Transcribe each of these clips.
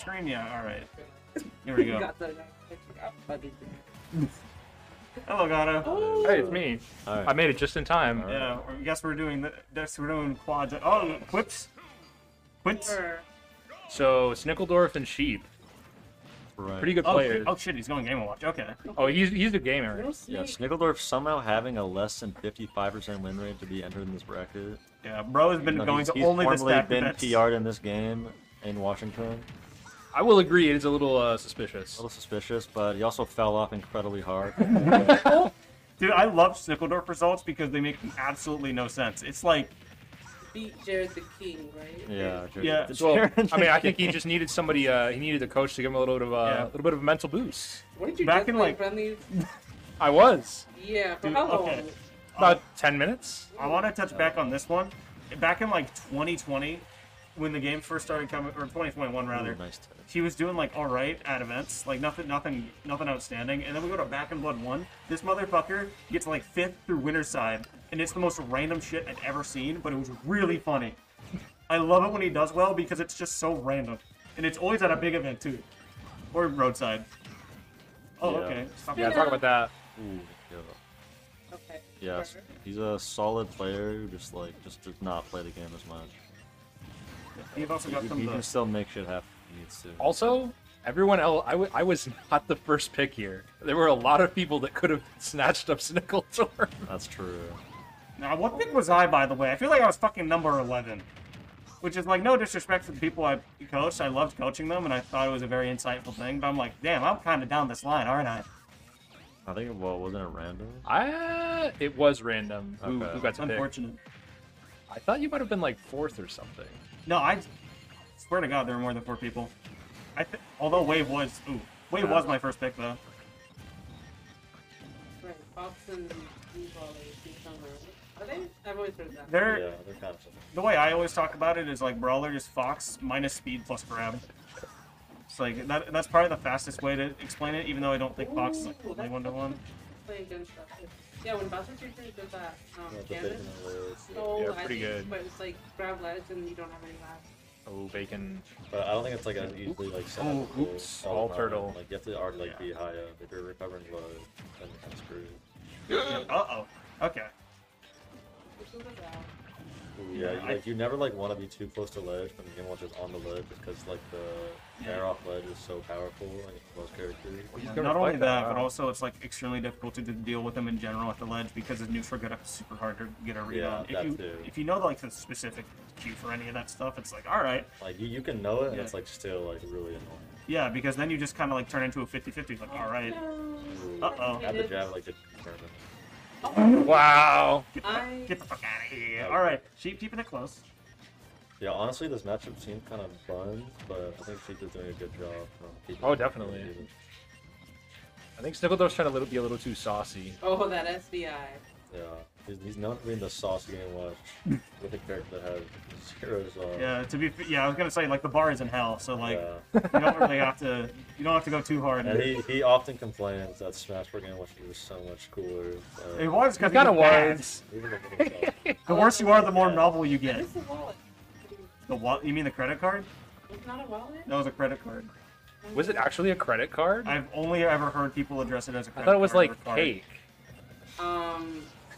screen? Yeah, alright. Here we go. Hello, Gato. Oh. Hey, it's me. Right. I made it just in time. Right. Yeah, I guess we're doing quads. Oh, quips. Quips. So Snickeldorf and Sheep, Right. pretty good players. Oh shit, he's going Game & Watch. Okay. Oh, he's a gamer. Yeah, Snickeldorf somehow having a less than 55% win rate to be entered in this bracket. Yeah, bro has been going to he's only the formally stack been events. PR'd in this game in Washington. I will agree, it is a little suspicious. A little suspicious, but he also fell off incredibly hard. Dude, I love Snickeldorf results because they make absolutely no sense. It's like, Beat Jared the King, right? Yeah. Yeah. Well, I mean, I think he just needed somebody. He needed the coach to give him a little bit of Yeah. a little bit of a mental boost. What did you Back just in, play like- friendlies? I was Yeah, for Dude, how long? okay. about 10 minutes. I want to touch back on this one. Back in like 2020, when the game first started coming, or 2021 rather, Ooh, nice touch. he was doing like all right at events, like nothing outstanding. And then we go to Back in Blood 1. This motherfucker gets like 5th through Winter's Side, and it's the most random shit I've ever seen, but it was really funny. I love it when he does well because it's just so random, and it's always at a big event too, or roadside. Oh, Yeah. okay. Stop Yeah, that. talk about that. Ooh, yeah. Okay. Yes, Perfect. he's a solid player who just does not play the game as much. You've also got He some of can the... still make shit happen if he needs to. Also, everyone else, I was not the first pick here. There were a lot of people that could have snatched up Snickeldorf. That's true. Now, what pick was I, by the way? I feel like I was fucking number 11. Which is like no disrespect to the people I coached. I loved coaching them, and I thought it was a very insightful thing. But I'm like, damn, I'm kind of down this line, aren't I? I think, well, wasn't it random? It was random. Who Okay. got to pick? Unfortunate. I thought you might have been like 4th or something. No, I swear to God, there were more than 4 people. Although Wave was, Wave was my first pick though. Right, Fox and Blue Brawlers in summer. Are they? I've always heard that. They're Yeah, they're kind of similar. the way I always talk about it is like Brawler is Fox minus speed plus grab. It's like that's probably the fastest way to explain it, even though I don't think Fox is like totally 1-to-1. Play against that. Yeah, when Bowser Jr. did that, Yeah, the Cannon, bacon alert. so Yeah, laggy, pretty good. But it's like grab ledge and you don't have any lag. Oh, bacon. But I don't think it's like as easily like set Oh, up. oops, the all time. turtle. Like you have to like Yeah. be high up. If you're recovering low, then you're kind of screwed. Uh-oh. Okay. This is about. Ooh, yeah, you never like want to be too close to ledge when the game watch is on the ledge because like the air off ledge is so powerful like most characters. gonna Not only fight that, that, but wow. also it's like extremely difficult to deal with him in general at the ledge because his neutral get up is super hard to get a read Yeah, on. that too. If you know like the specific cue for any of that stuff, it's like all right. Like you can know it and Yeah. it's like still like really annoying. Yeah, because then you just kind of like turn into a 50-50. Like all right. Ooh, Uh-oh. Add the jab like the tournament. Wow. Get the fuck out of here. All right, Sheep keeping it close. Yeah, honestly, this matchup seemed kind of buns, but I think Sheik is doing a good job. Keeping Oh, it definitely. even. I think Snickeldorf's trying to be a little too saucy. Oh, that SBI. Yeah, he's known for being the sauce game watch with a character that has zero sauce. Yeah, I was gonna say like the bar is in hell, so like Yeah. you don't really have to. You don't have to go too hard. And he often complains that Smash Bros. Game Watch was so much cooler. It was because It kind of bad. was. Even the little sauce. The worse you are, the more novel you get. This is a wallet. The what? You mean the credit card? It's not a wallet? That was a credit card. Was it actually a credit card? I've only ever heard people address it as a I credit card. thought it was or like card. cake.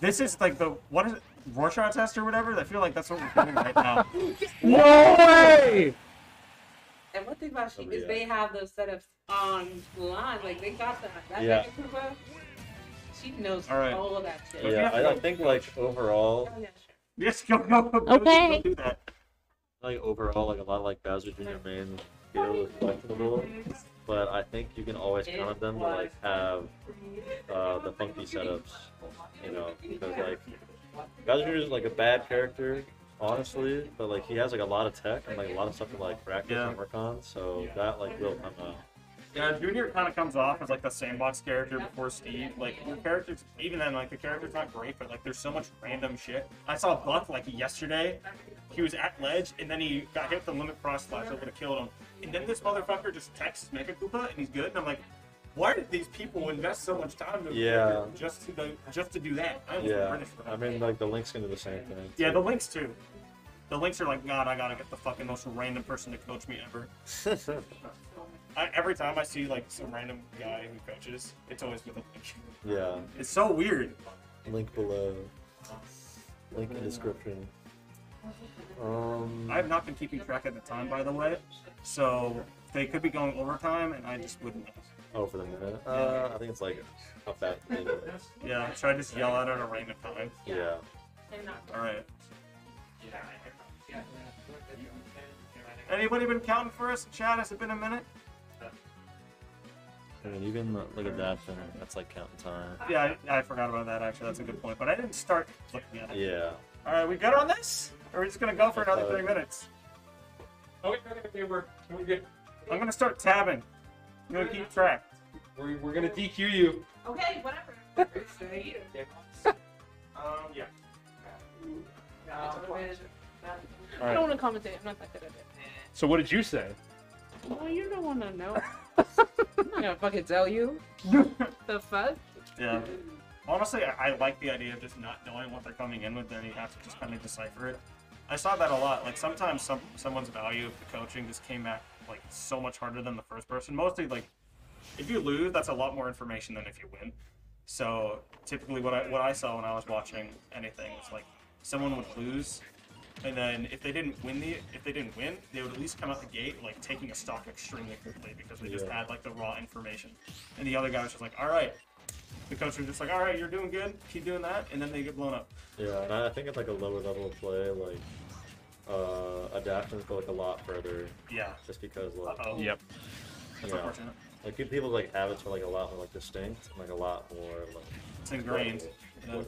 This is like the what is it? Rorschach test or whatever? I feel like that's what we're doing right now. No way! And one thing about Sheik Oh, is yeah. they have those setups online. Like, they got that. That Yeah. Mega Koopa, she knows All right. all of that shit. Yeah, I think like overall, Oh, yeah, sure. Yes, go Okay. do that. like overall, like a lot of like Bowser Jr. main skill is questionable, but I think you can always count on them to like have the funky setups, you know, because like Bowser Jr. is like a bad character, honestly, but like he has like a lot of tech and like a lot of stuff to like practice Yeah. and work on, so that like will come out. Yeah, Junior kind of comes off as like the sandbox character before Steve. Like your characters, even then, like the character's not great, but like there's so much random shit. I saw Buck like yesterday. He was at ledge and then he got hit with the limit cross slash over to kill him. And then this motherfucker just texts Mega Koopa and he's good. And I'm like, why did these people invest so much time to Yeah. just to do that? I almost Yeah, British for that. I mean like the Link's gonna do the same thing. Yeah, too. the links too. The links are like, God, I gotta get the fucking most random person to coach me ever. Every time I see like some random guy who coaches, it's always with a link. Yeah. It's so weird. Link below. Link in description. I have not been keeping track at the time, by the way, so they could be going overtime, and I just wouldn't know. Oh, for the minute? I think it's like a fast thing. Yeah, should I just yell at it at a random time? Yeah. Alright. Anybody been counting for us in chat? Has it been a minute? I mean, even like a dash in, that's like counting time. Yeah, I forgot about that actually. That's a good point, but I didn't start looking at it. Yeah. Alright, we good on this? Or are we just gonna go for another 30 minutes? Okay, we're good. I'm gonna start tabbing. I'm gonna keep track. We're gonna DQ you. Okay, whatever. Yeah. I don't want to commentate. I'm not that good at it. So what did you say? Well, you don't want to know. I'm not gonna fucking tell you. The fuck? Yeah. Honestly, I like the idea of just not knowing what they're coming in with, then you have to just kind of decipher it. I saw that a lot. Like, sometimes someone's value of the coaching just came back, like, so much harder than the first person. Mostly, like, if you lose, that's a lot more information than if you win. So, typically what I saw when I was watching anything was, like, someone would lose, and then if they didn't win, they would at least come out the gate, like, taking a stock extremely quickly because they just had, like, the raw information. And the other guy was just like, all right. The coach was just like, all right, you're doing good, keep doing that, and then they get blown up. Yeah, and I think it's like a lower level of play, like, adaptions go like a lot further. Yeah. Just because, like, Yep. That's Yeah. unfortunate. like people's like habits are like a lot more like distinct, and like a lot more like. It's ingrained. You know? Yeah.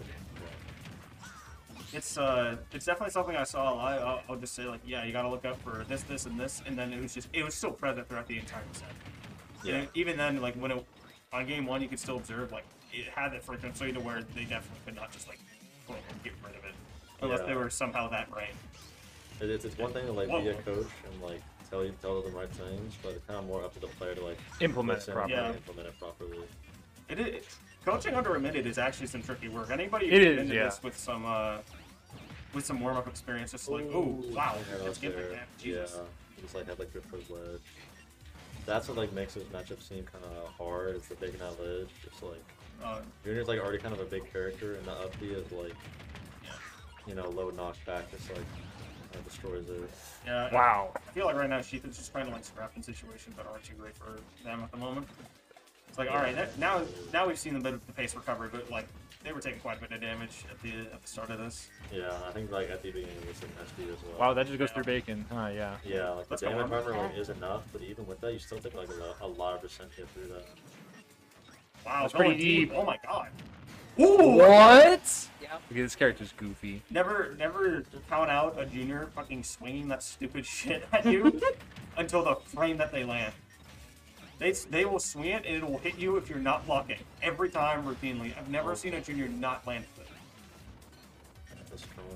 It's definitely something I saw a lot. I'll just say like, yeah, you gotta look out for this, this, and this, and then it was still present throughout the entire set. Yeah. And even then, like on game one, you could still observe like it had that frequency to where they definitely could not just like get rid of it unless they were somehow that brain. It's one thing to like be a coach and like tell them the right things, but it's kind of more up to the player to like Implement it listen properly. and implement it properly. It is coaching under a minute is actually some tricky work. Anybody It who's is, into yeah. this with some warm up experience, just like, oh wow, Yeah, it's getting there. like that. Jesus. Yeah, you just like have like good privilege. That's what like makes this matchup seem kind of hard. Is that they can have edge. Just like Junior's like already kind of a big character, and the up B is like, you know, low knockback. Just like kind of destroys it. Yeah. Wow. I feel like right now Sheath is just trying to like scrap in situations that aren't too great for them at the moment. It's like, all right, now we've seen a bit of the pace recovery, but like they were taking quite a bit of damage at the start of this. Yeah, I think like at the beginning it was an SD as well. Wow, that just goes through bacon. Huh, yeah. Yeah, like the Let's go damage on. armor like, is enough, but even with that, you still take like a lot of percent hit through that. Wow, That's going pretty deep. Oh my god. Ooh! What? Yeah. Okay, this character's goofy. Never count out a junior fucking swinging that stupid shit at you until the frame that they land. They will swing it and it will hit you if you're not blocking every time routinely. I've never seen a junior not land it. That's strong.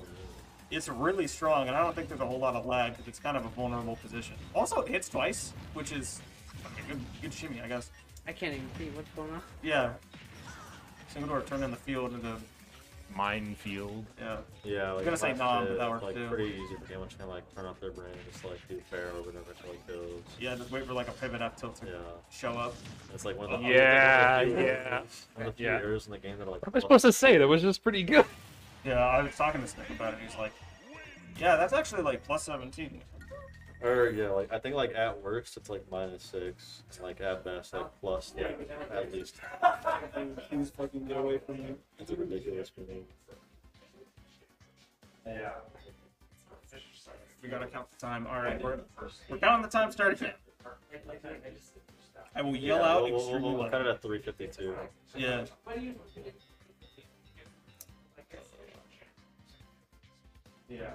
It's really strong, and I don't think there's a whole lot of lag because it's kind of a vulnerable position. Also, it hits twice, which is a good shimmy, I guess. I can't even see what's going on. Yeah. Snickeldorf turned in the field into Minefield. Yeah, like I'm gonna say nom, but that it's works like too. pretty easy for anyone to kind of like turn off their brain, just like do fair over and over until it goes. Yeah, just wait for like a pivot up tilt to Yeah, show up. it's like one of the Yeah, one of the few yeah. one of the few Yeah. errors in the game that are like. What am I supposed to say? That was just pretty good. Yeah, I was talking to Snick about it, and he's like, yeah, that's actually like plus 17. Or yeah, like I think like at worst it's like -6, and like at best like plus like at least. Please fucking get away from me. It's ridiculous for me. Yeah. We gotta count the time. All right, we're counting the time starting now. I will yell out extremely We'll loud. cut it at 3:52. Yeah. Yeah.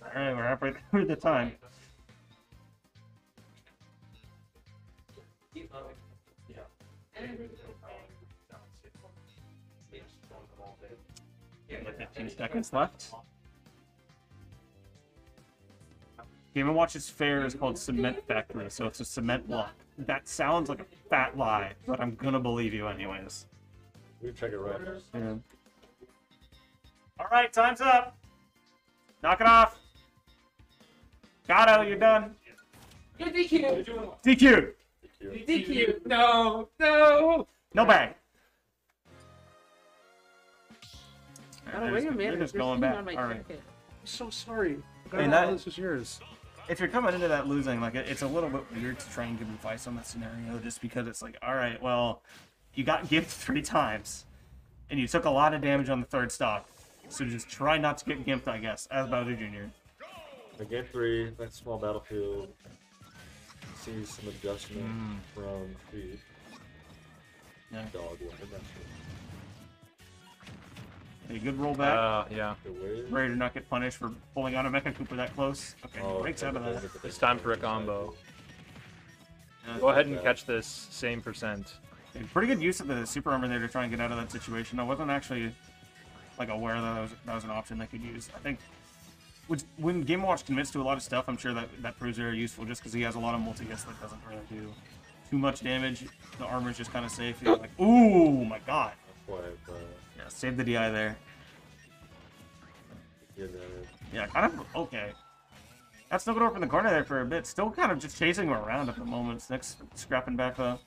All right, we're halfway through the time. Like 15 seconds left. Game & Watch's fair is called Cement Factory, so it's a cement block. That sounds like a fat lie, but I'm gonna believe you anyways. We check it right now. Yeah. All right, time's up. Knock it off. Gato, you're done. You're DQ. DQ. DQ. No. No. No bang. Oh, wait a minute. They're just There's going something back. on my All right. jacket. I'm so sorry. And that- this is yours. If you're coming into that losing, like it's a little bit weird to try and give advice on that scenario, just because it's like, all right, well, you got gimped 3 times, and you took a lot of damage on the 3rd stock, so just try not to get gimped, I guess, as Bowser Jr. The game 3, that small battlefield, sees some adjustment from the Yeah. dog weapon. That's A good rollback. Yeah. good wave. Ready to not get punished for pulling out a Mecha Cooper that close. Okay, breaks out of that. It's time for a combo. Yeah, Go ahead and catch this same percent. pretty good use of the super armor there to try and get out of that situation. I wasn't actually like aware that was an option they could use. I think when Game & Watch commits to a lot of stuff, I'm sure that proves very useful just because he has a lot of multi-hits that doesn't really do too much damage. The armor's just kind of safe. You're like, ooh, my god. That's why, but Yeah, save the DI there. yeah, that- Yeah, kind of okay. That's Snickeldorf in the corner there for a bit. Still kind of just chasing him around at the moment. Snick's scrapping back up.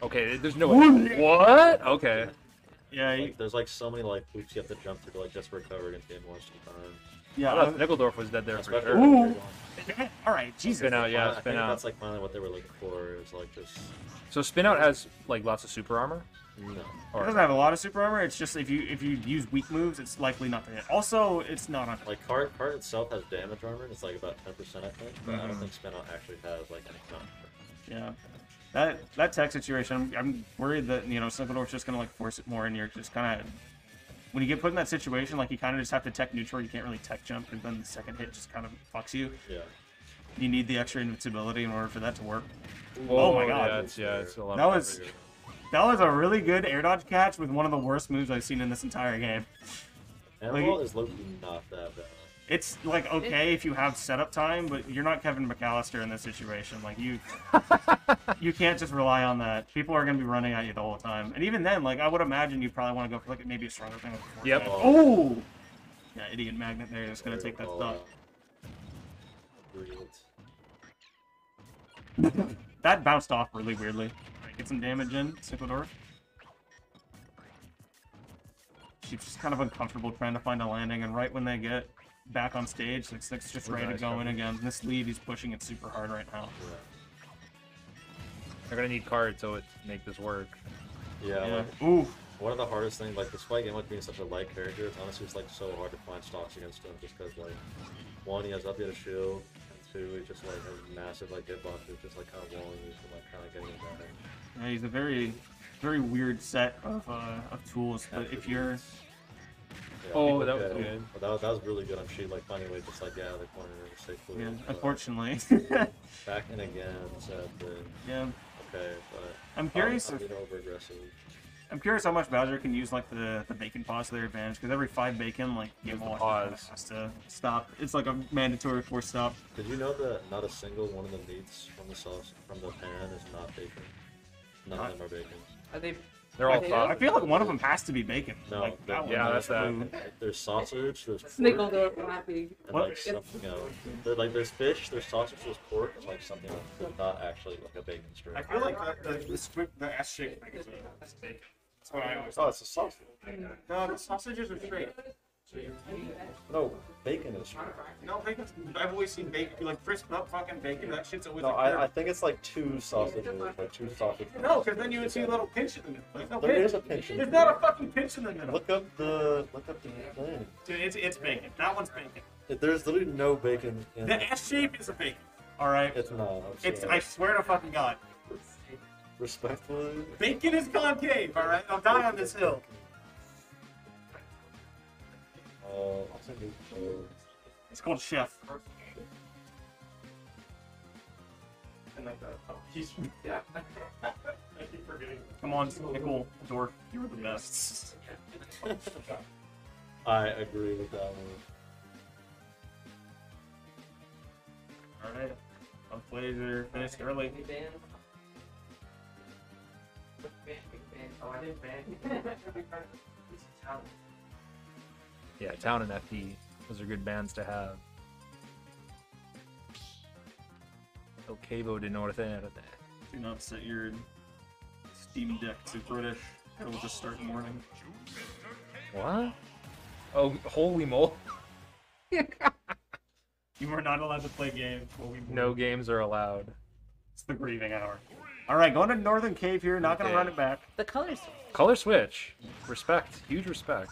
Okay, there's no way. What? Okay. Yeah, like, there's like so many like hoops you have to jump through to like just recover against Game Watch sometimes. yeah. I thought Snickeldorf was dead there for Especially sure. Ooh. All right, Jesus. Spin out, yeah, I spin think out. that's like finally what they were looking for. Is like just So spin out has like lots of super armor. no. It doesn't have a lot of super armor. It's just if you use weak moves, it's likely not to hit. Also, it's not on. Like card itself has damage armor. And it's like about 10%, I think. But I don't think Spin Out actually has like any kind of. Yeah. That tech situation, I'm worried that Snickeldorf's just gonna like force it more, and you're just kind of when you get put in that situation, like you kind of just have to tech neutral. You can't really tech jump, and then the second hit just kind of fucks you. Yeah. You need the extra invincibility in order for that to work. Whoa, Oh my god. Yeah, it's a lot. That of was that was a really good air dodge catch with one of the worst moves I've seen in this entire game. Animal is low-key not that bad. It's like okay if you have setup time, but you're not Kevin McAllister in this situation. Like you can't just rely on that. People are gonna be running at you the whole time, and even then, like I would imagine you probably want to go for like maybe a stronger thing. With the force Yep. damage. Oh, yeah, idiot magnet there is gonna take that stuff. That bounced off really weirdly. Right, get some damage in, Snickeldorf. She's just kind of uncomfortable trying to find a landing, and right when they get back on stage, like Snick's just ready to go in again. This lead, he's pushing it super hard right now. They're gonna need cards to make this work. Yeah. Yeah. Like, Ooh. one of the hardest things, like despite Game Watch being such a light character, it's honestly just like so hard to find stocks against him, just because like one, he has up a shield, and two, he just like has massive like hitboxes, just like kind of walling you from like kind of getting it better. Yeah, he's a very, very weird set of tools. But if you're Yeah, Oh, people that was get- good. But that was really good on Sheet, like finding a way just like, yeah, the corner to stay cool. yeah, but unfortunately. back in again, sadly. Yeah. Okay, but I'm curious I'm if being over aggressive. I'm curious how much Bowser can use like the bacon pause to their advantage, because every 5 bacon, like Game Watch pause. has to stop. It's like a mandatory force stop. Did you know that not a single one of the meats from the sauce from the pan is not bacon? None of them are bacon. Are they? They're all I soft. I feel like one of them has to be bacon. No, like, that one. yeah, that's that. Like, there's sausage, there's pork, Snickeldorf laughing. and What? like something else. Like there's fish, there's sausage, there's pork, and like something else, but not actually like a bacon string. I feel like the S shape thing is bacon. That's what I always Oh, it's a sausage. No, the sausages are straight. No, bacon is. No, bacon's, I've always seen bacon, like crisped up fucking bacon, that shit's always No, like I think it's like two sausages, like two sausage. No, because then you would see a little pinch in the middle. There's no There pinch. is a pinch in There's the not a fucking pinch in the middle. Look up the thing. Dude, it's bacon. That one's bacon. There's literally no bacon in The S shape is a bacon. Alright? It's not. I'm It's, sorry. I swear to fucking God. Respectfully. Bacon is concave, alright? I'll die on this hill. I'll send you. It's called Chef. Come on, Nickel, Dork, you were the best. I agree with that one. Alright. Both plays are finished early. Yeah, Town and FP. Those are good bands to have. El Cabo de Norte. Do not set your Steam Deck to British. It will just start morning. What? Oh, holy moly. You are not allowed to play games while we No games are allowed. It's the grieving hour. Alright, going to Northern Cave here, not gonna Okay. run it back. The colors. Color switch. Respect. Huge respect.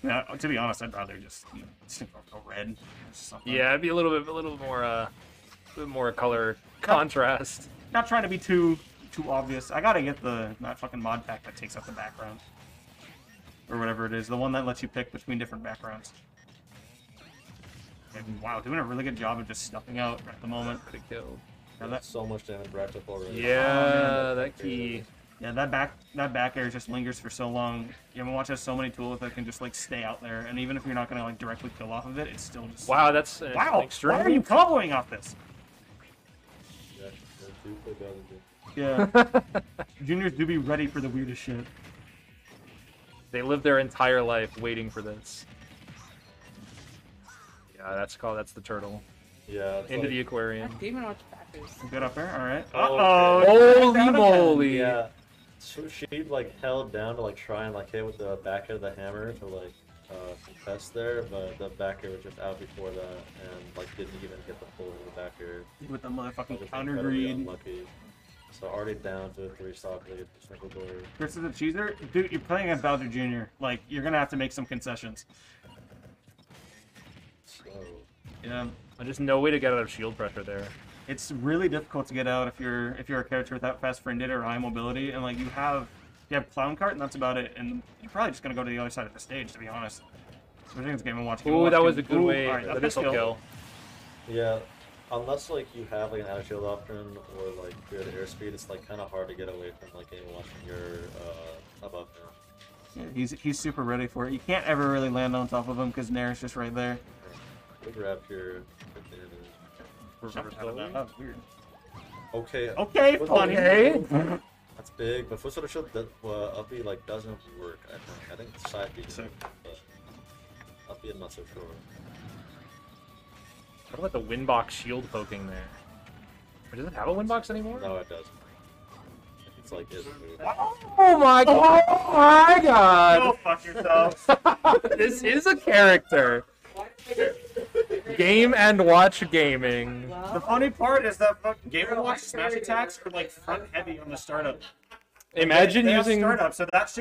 Yeah, to be honest, I'd rather just go red or something. Yeah, it'd be a little bit more color contrast. Not trying to be too obvious. I gotta get that fucking mod pack that takes out the background. Or whatever it is. The one that lets you pick between different backgrounds. And, wow, doing a really good job of just stuffing out at the moment. Could have killed. Yeah, That's so much damage racked up already. Yeah, that key. Yeah, that back air just lingers for so long. Yamawatch has so many tools that can just like stay out there, and even if you're not gonna like directly kill off of it, it's still just. Wow, that's Wow! extreme. Why are you comboing off this? Yeah, do play Bowser. Yeah. Juniors do be ready for the weirdest shit. They live their entire life waiting for this. Yeah, that's the turtle. Yeah. It's Into like, the aquarium. Demon Watch backers. Good up there. All right. Oh, Uh-oh. Holy moly! Yeah. So she like held down to like try and like hit with the back of the hammer to like contest there, but the backer was just out before that and like didn't even get the pull of the backer. With the motherfucking Just counter incredibly greed. unlucky. So already down to a 3-stock lead for Snickeldorf. Chris is a cheeser. Dude, you're playing as Bowser Jr. Like, you're gonna have to make some concessions. So Yeah. Just no way to get out of shield pressure there. It's really difficult to get out if you're a character without fast friended or high mobility, and like you have clown cart and that's about it, and you're probably just gonna go to the other side of the stage, to be honest. So I think it's Game and Watch. Ooh, that was a good way. Alright, The that's a missile kill. yeah, unless like you have like an out of shield option or like good airspeed, it's like kind of hard to get away from like game watching your above him. Yeah, he's super ready for it. You can't ever really land on top of him because Nair's just right there. Good grab here. That was weird. Okay. Okay, funny. That's big, but foot sort of shield up B like doesn't work. I think it's side B, but up B I'm not so sure. What about the windbox shield poking there? Or does it have a windbox anymore? No, it doesn't. It's like his move. Oh my god! Oh my god! Go fuck yourself. This is a character. Game and Watch gaming. The funny part is that fucking Game & Watch smash attacks are like front heavy on the startup. Imagine They have using startup, so that shit